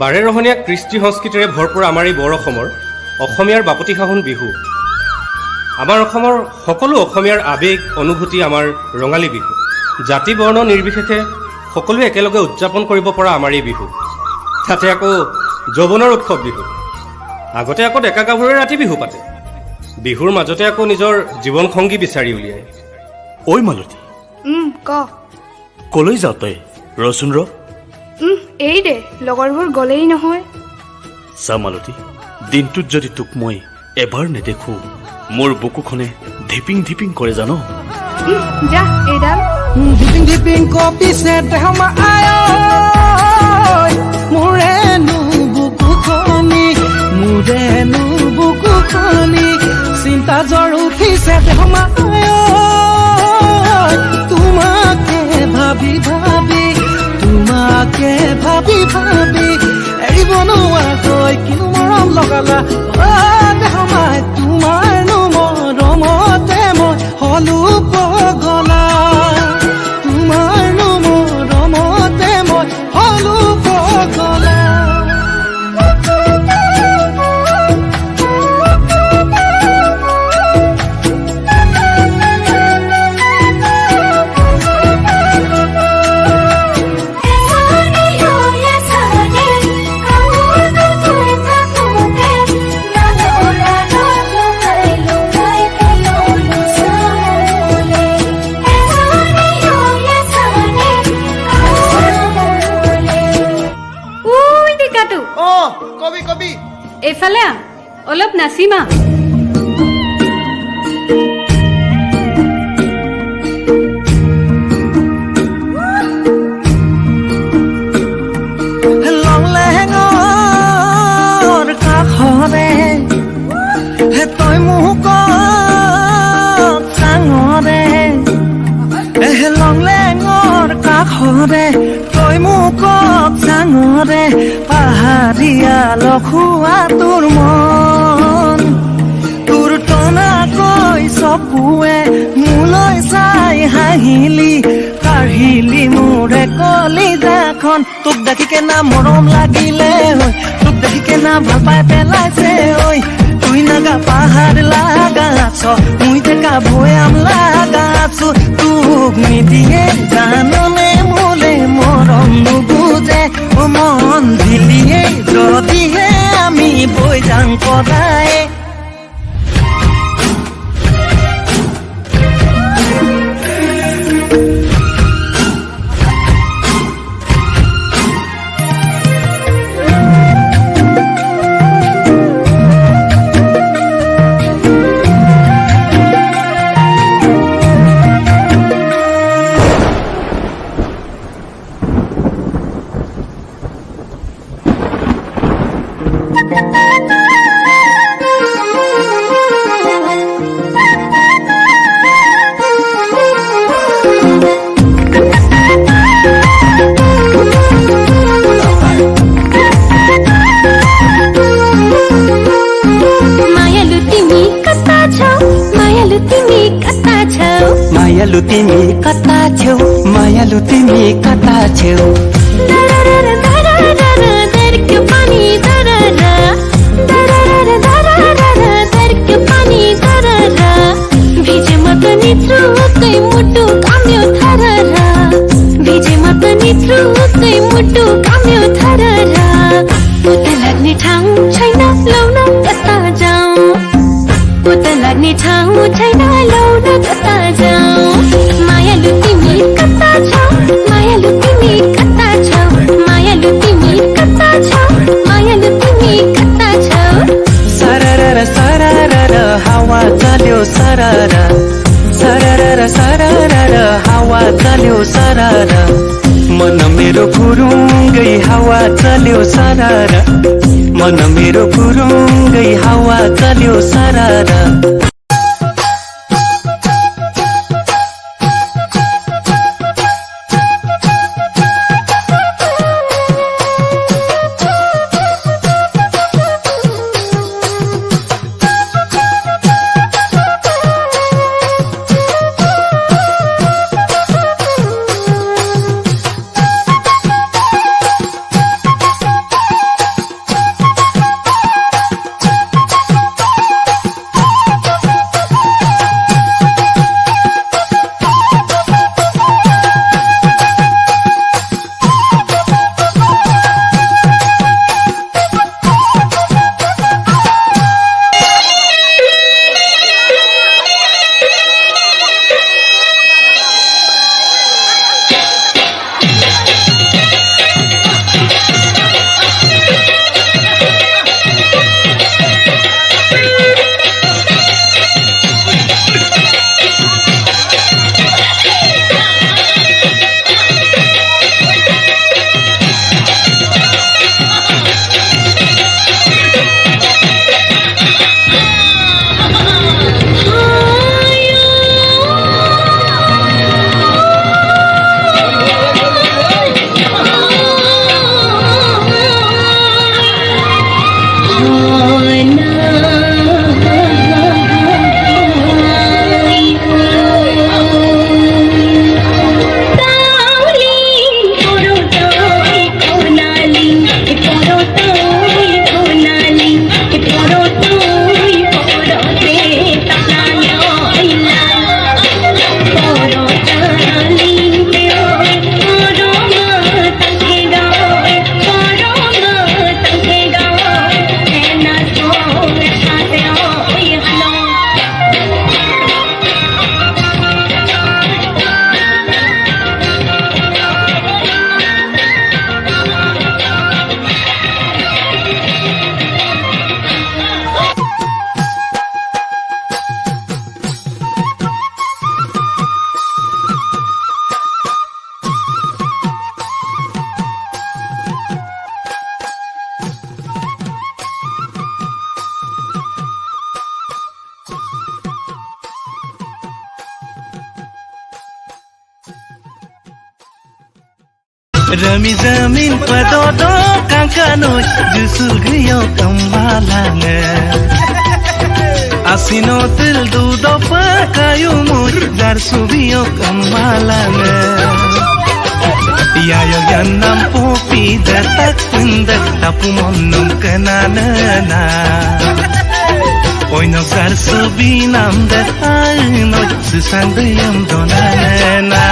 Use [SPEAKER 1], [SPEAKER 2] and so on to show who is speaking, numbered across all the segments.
[SPEAKER 1] বাৰেৰহণীয়া কৃষ্টি সংস্কৃতিৰে ভৰপূৰ আমাৰ এই বৰ অসমীয়াৰ বাপতিসাহোন বিহু। আমাৰ অসমৰ সকলো অসমীয়াৰ আৱেগ অনুভূতি আমাৰ ৰঙালী বিহু। জাতি বৰ্ণ নিৰ্বিশেষে সকলোৱে একেলগে উদযাপন কৰিব পৰা আমাৰ এই বিহু। তাতে আকৌ যৌৱনৰ উৎসৱ বিহু। আগতে আকৌ ডেকা গাভৰুৱে ৰাতি বিহু পাতে, বিহুৰ মাজতে আকৌ নিজৰ জীৱন সংগী বিচাৰি উলিয়ায়।
[SPEAKER 2] ঐ মালতী,
[SPEAKER 3] ক
[SPEAKER 2] কলৈ যাওঁ তই? ৰচোন ৰ।
[SPEAKER 3] এই দে, লগৰবোৰ গলেই নহয়।
[SPEAKER 2] চা মালতী, দিনটোত যদি তোক মই এবাৰ নেদেখো মোৰ বুকুখনে ধিপিং ধিপিং কৰে জানো।
[SPEAKER 3] যা এইডাল
[SPEAKER 4] ধিপিং ধিপিং কপিছে দেহমা আয় মোৰেনো বুকুখনি চিন্তা জ্বৰ উঠিছে দেহমা আয় তোমাকে ভাবি ভাবি এৰিব নোৱাৰাকৈ কিনো মৰম লগালা দেহমাই তোমাৰনো মৰমতে মই হলো পগলা। তোমাৰনো মৰমতে মই হলো পগলা।
[SPEAKER 5] এইফালে অলপ নাচিমা।
[SPEAKER 4] লংলেঙৰ কাষৰে তই মোক চাঙৰে লংলেঙৰ কাষৰে তই মোক চাঙৰে পাহাৰীয়া লখুৱা তোৰ মন তোৰ টনাকৈ চকুৱে মোলৈ চাই হাঁহিলি কাঢ়িলি মোৰে কলিজাখন। তোক দেখিকে না মৰম লাগিলে ঐ, তোক দেখিকে না ভাল পাই পেলাইছে ঐ। তুই নাগা পাহাৰ লাগাছ মুই দেখা ভৈয়াম লাগাছো তোক নিদিয়ে জাননে মোলে মৰম নুবুজে মন দিলিয়ে যদিহে আমি বৈ যাং কদায়। मायालु तिमी कता छेउ
[SPEAKER 5] लाग्ने ठाउँ छैन लौन कता जाउँ लाग्ने ठाउँ छैन लौन कता जाउँ। मायालु तिमी कता छौ मायालु तिमी कता छौ मायालु तिमी कता छौ मायालु तिमी कता छौ।
[SPEAKER 4] सरर सरर हावा चल्यो सरर सरर सरर हावा चल्यो सरर मन मेरो फुरुङ्गै हावा चल्यो सरर मन मेरो फुरुङ्गै हावा चल्यो सरर। Rami zamin padodo kangkanoi Jusul griyo kambalange Asino til dudo pa kayu mui Dar subiyo kambalange Yayo yanam popi datak pindak Tapu monum kanana Oy no dar subi nam datak No susang dayam donana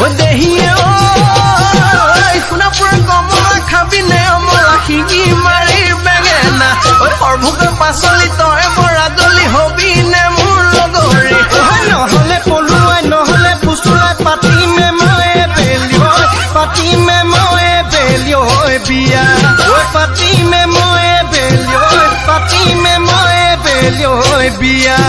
[SPEAKER 4] Odehiye oy Kuna pura gomora khabine Omora higi mari begena Oy horbhuka pasoli toy bora doli hobine mur logori Nohole poluai nohole pusulai pati me moe belio Pati me moe belio biya Oy pati me moe belio Pati me moe belio biya